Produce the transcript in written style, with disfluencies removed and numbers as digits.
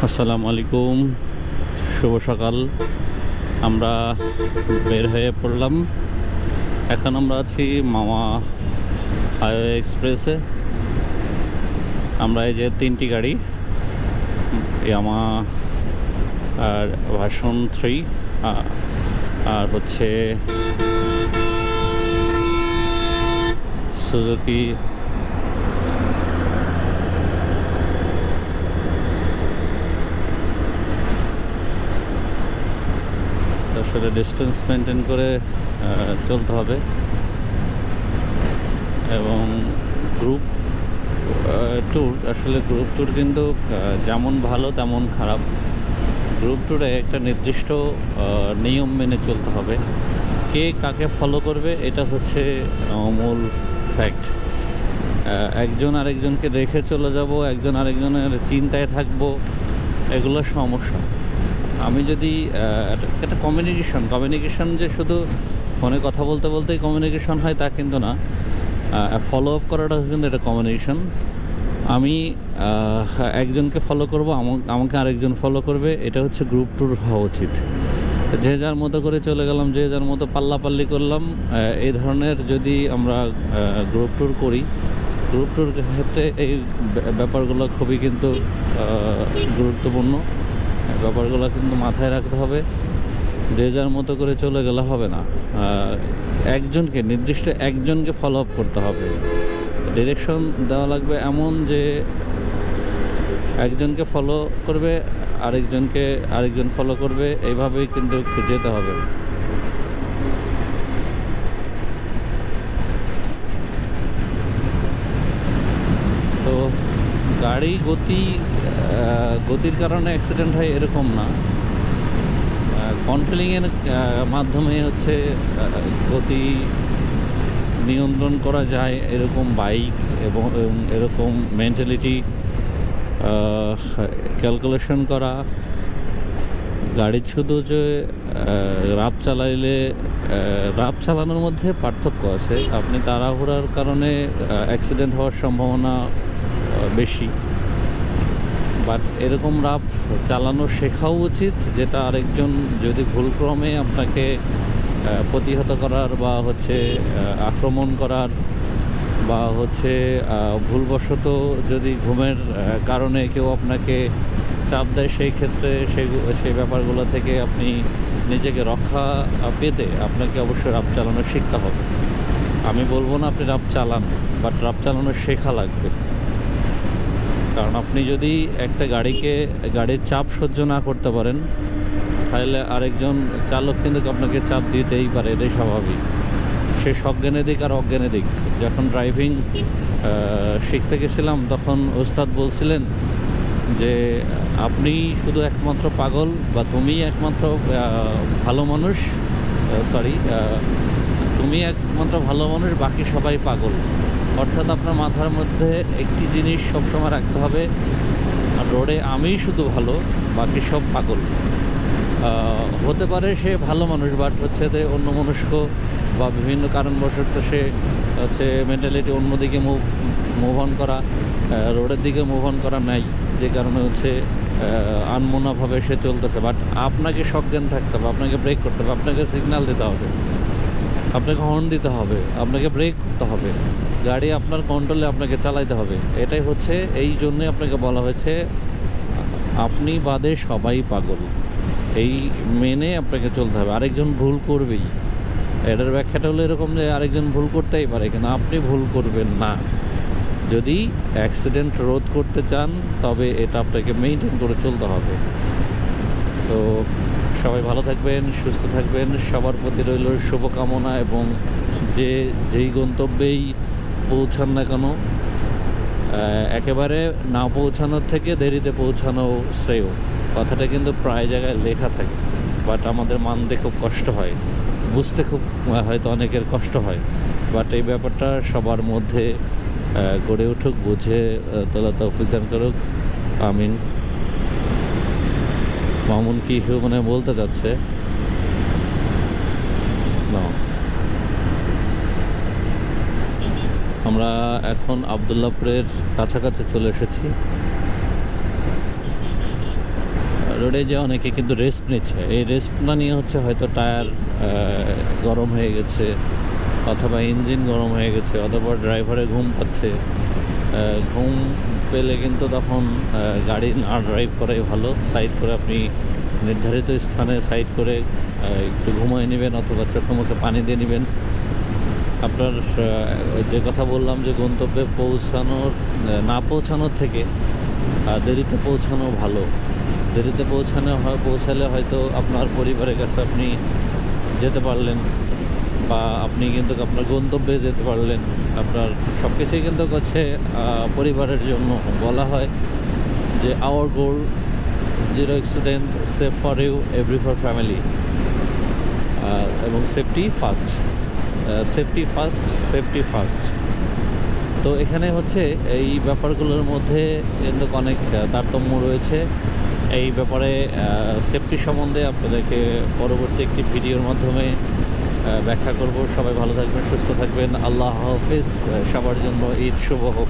আসসালামু আলাইকুম, শুভ সকাল। আমরা বের হয়ে পড়লাম। এখন আমরা আছি মাওয়া হাইওয়ে এক্সপ্রেসে। আমরা এই যে তিনটি গাড়ি, ইয়ামা আর ভার্সন 3 আর হচ্ছে সুজুকি আসলে ডিস্টেন্স মেনটেন করে চলতে হবে। এবং গ্রুপ ট্যুর, আসলে গ্রুপ ট্যুর কিন্তু যেমন ভালো তেমন খারাপ। গ্রুপ ট্যুরে একটা নির্দিষ্ট নিয়ম মেনে চলতে হবে। কে কাকে ফলো করবে এটা হচ্ছে মূল ফ্যাক্ট। একজন আরেকজনকে রেখে চলে যাব, একজন আরেকজনের চিন্তায় থাকবো, এগুলো সমস্যা। আমি যদি একটা কমিউনিকেশন যে শুধু ফোনে কথা বলতে বলতেই কমিউনিকেশন হয় তা কিন্তু না, ফলো আপ করাটা কিন্তু এটা কমিউনিকেশন। আমি একজনকে ফলো করব, আমাকে আরেকজন ফলো করবে, এটা হচ্ছে গ্রুপ ট্যুর হওয়া উচিত। যে যার মতো করে চলে গেলাম, যে যার মতো পাল্লাপাল্লি করলাম, এই ধরনের যদি আমরা গ্রুপ ট্যুর করি, গ্রুপ ট্যুর ক্ষেত্রে এই ব্যাপারগুলো খুবই কিন্তু গুরুত্বপূর্ণ। ব্যাপারগুলো কিন্তু মাথায় রাখতে হবে। যে যার মতো করে চলে গেলে হবে না, নির্দিষ্ট একজনকে ফলো আপ করতে হবে। ডিরেকশন দেওয়া লাগবে এমন যে একজনকে ফলো করবে, আরেকজন ফলো করবে, এইভাবেই কিন্তু যেতে হবে। তো গাড়ি গতির কারণে অ্যাক্সিডেন্ট হয় এরকম না। কন্ট্রোলিংয়ের মাধ্যমে হচ্ছে গতি নিয়ন্ত্রণ করা যায়, এরকম বাইক এবং এরকম মেন্টালিটি ক্যালকুলেশন করা। গাড়ির শুধু যে রাফ চালানোর মধ্যে পার্থক্য আছে। আপনি তাড়াহুড়ার কারণে অ্যাক্সিডেন্ট হওয়ার সম্ভাবনা বেশি, বাট এরকম রাফ চালানো শেখাও উচিত, যেটা আরেকজন যদি ভুলক্রমে আপনাকে প্রতিহত করার বা হচ্ছে আক্রমণ করার বা হচ্ছে ভুলবশত যদি ঘুমের কারণে কেউ আপনাকে চাপ দেয়, সেই ক্ষেত্রে সেই ব্যাপারগুলো থেকে আপনি নিজেকে রক্ষা পেতে আপনাকে অবশ্যই রাফ চালানো শিখতে হবে। আমি বলবো না আপনি রাফ চালান, বাট রাফ চালানো শেখা লাগবে। কারণ আপনি যদি একটা গাড়ির চাপ সহ্য না করতে পারেন, তাহলে আরেকজন চালক কিন্তু আপনাকে চাপ দিতেই পারে, এটাই স্বাভাবিক। সে সজ্ঞানে দিক আর অজ্ঞানে দিক। যখন ড্রাইভিং শিখতে গেছিলাম, তখন ওস্তাদ বলছিলেন যে আপনি শুধু একমাত্র পাগল, বা তুমি একমাত্র ভালো মানুষ, তুমি একমাত্র ভালো মানুষ, বাকি সবাই পাগল। অর্থাৎ আপনার মাথার মধ্যে একটি জিনিস সবসময় রাখতে হবে, আর রোডে আমিই শুধু ভালো, বাকি সব পাগল। হতে পারে সে ভালো মানুষ, বাট হচ্ছে যে অন্যমনস্ক বা বিভিন্ন কারণবশত সে হচ্ছে মেন্টালিটি অন্যদিকে মুভ অন করা, রোডের দিকে মুভ অন করা নাই, যে কারণে হচ্ছে আনমনাভাবে সে চলতেছে। বাট আপনাকে সজ্ঞান থাকতে হবে, আপনাকে ব্রেক করতে হবে, আপনাকে সিগন্যাল দিতে হবে, আপনাকে হর্ন দিতে হবে, আপনাকে ব্রেক করতে হবে। গাড়ি আপনার কন্ট্রোলে, আপনাকে চালাইতে হবে। এটাই হচ্ছে, এই জন্যে আপনাকে বলা হয়েছে আপনি বাদে সবাই পাগল। এই মেনে আপনাকে চলতে হবে। আরেকজন ভুল করবেই, এটার ব্যাখ্যাটা হলো এরকম যে আরেকজন ভুল করতেই পারে, কিন্তু আপনি ভুল করবেন না। যদি অ্যাক্সিডেন্ট রোধ করতে চান, তবে এটা আপনাকে মেনটেন করে চলতে হবে। তো সবাই ভালো থাকবেন, সুস্থ থাকবেন, সবার প্রতি রইল শুভকামনা। এবং যেই গন্তব্যেই পৌঁছান না কেন, একেবারে না পৌঁছানোর থেকে দেরিতে পৌঁছানো শ্রেয়, কথাটা কিন্তু প্রায় জায়গায় লেখা থাকে। বাট আমাদের মানতে খুব কষ্ট হয়, বুঝতে খুব হয়তো অনেকের কষ্ট হয়। বাট এই ব্যাপারটা সবার মধ্যে গড়ে উঠুক, বুঝে তোলা তৌফিক দান করুক, আমিন। মামুন কি মানে বলতে যাচ্ছে না। আমরা এখন আবদুল্লাপুরের কাছাকাছি চলে এসেছি। রোডে যে অনেকে কিন্তু রেস্ট নিচ্ছে, এই রেস্ট না নিয়ে হচ্ছে হয়তো টায়ার গরম হয়ে গেছে, অথবা ইঞ্জিন গরম হয়ে গেছে, অথবা ড্রাইভারে ঘুম পাচ্ছে। ঘুম পেলে কিন্তু তখন গাড়ি না ড্রাইভ করাই ভালো। সাইড করে আপনি নির্ধারিত স্থানে সাইড করে একটু ঘুমায় নেবেন, অথবা চোখে মুখে পানি দিয়ে নেবেন। আপনার যে কথা বললাম যে গন্তব্যে পৌঁছানোর না পৌঁছানোর থেকে দেরিতে পৌঁছানো ভালো। দেরিতে পৌঁছালে হয়তো আপনার পরিবারের কাছে আপনি যেতে পারলেন, বা আপনি কিন্তু আপনার গন্তব্যে যেতে পারলেন। আপনার সব কিছুই কিন্তু হচ্ছে পরিবারের জন্য। বলা হয় যে our goal zero accident, safe for you, every for family, এবং সেফটি ফার্স্ট। Safety first. তো এখানে হচ্ছে এই ব্যাপারগুলোর মধ্যে কিন্তু অনেক তারতম্য রয়েছে। এই ব্যাপারে সেফটি সম্বন্ধে আপনাদেরকে পরবর্তী একটি ভিডিওর মাধ্যমে ব্যাখ্যা করব। সবাই ভালো থাকবেন, সুস্থ থাকবেন। আল্লাহ হাফেজ। সবার জন্য ঈদ শুভ হোক।